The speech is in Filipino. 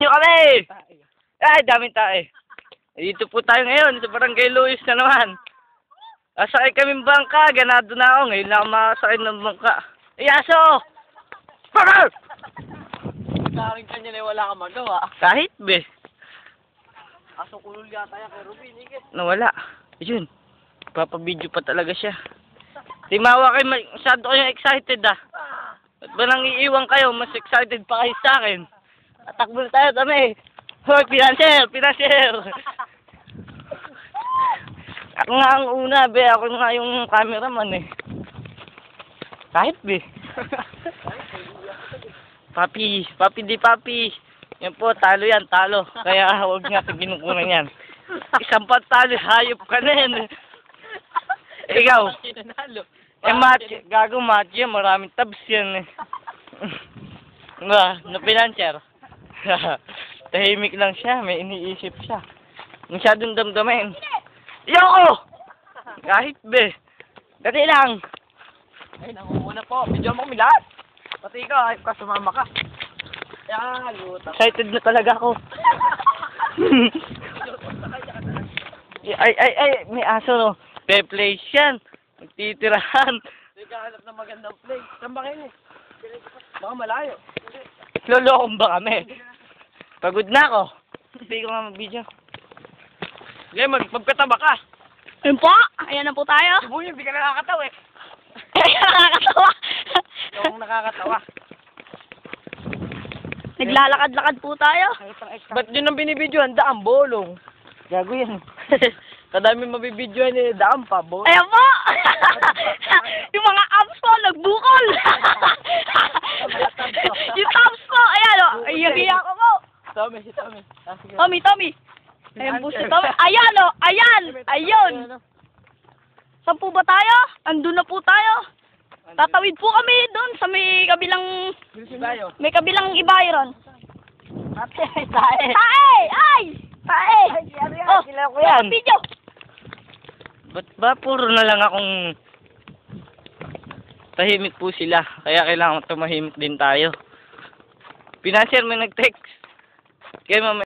Video kami! Ay, daming tae. Dito po tayo ngayon sa Barangay Luis na naman. Asakay kaming bangka, ganado na ako. Ngayon lang ako makasakay ng bangka. Iaso! Paral! Karing kanya na wala kang magawa. Kahit be. Aso kulul yata yan kay Rubin, ikit. Nawala. Yun. Papabidyo pa talaga siya. Timawa kayo, masyado kayong excited ah. Ba't ba nang iiwan kayo? Mas excited pa kayo sa akin. Atakbo na tayo kami. Hoy, pinanser! Pinanser! Ako nga ang una, be. Ako nga yung cameraman eh. Kahit be. Papi. Papi di papi. Yan po, talo yan, talo. Kaya huwag natin ginukunan yan. Isang patalo, hayop ka na yan. Ikaw. Eh, match. Gago match yan. Maraming tabs yan eh. Na pinanser. Tahimik lang siya, may iniisip siya. Masyadong damdamin. Yoko! Kahit be. Dati lang. Ay, nangunguna po. Video mo kami lahat. Pati ikaw, ayop ka, sumama ka. Yan, luta. Excited na talaga ako. ay, may aso no. Pe-place yan. Nagtitirahan. Hindi ka hanap ng magandang play. Saan ba kayo eh? Baka malayo. Lolokong ba kami? Pagod na ako. Hindi ko nga mag-video. Sige, magpataba ka. Ayun po, ayan na po tayo. Subuhin, hindi ka nakakatawa eh. Ayan, nakakatawa. Ikaw ang nakakatawa. Naglalakad-lakad po tayo. Ba't yun ang binibidyohan? Daan, bolong. Gago yan. Kadami mabibidyohan eh, daan pa, bolong. Ayan po. Yung mga abs po, nagbukol. Yung abs po, ayan o. Iyak-iyak ko po. Tommy, si Tommy. Tommy. Ayan po si Tommy. Ayan o, ayan. Ayun. Saan po ba tayo? Andun na po tayo. Tatawid po kami doon sa may kabilang ibayron. Tae. Tae! Ay! Tae! Oh, Kailangan ko yan. video. Ba't ba puro na lang akong tahimik po sila? Kaya kailangan tumahimik din tayo. Pinanser, may nag-text. Kaya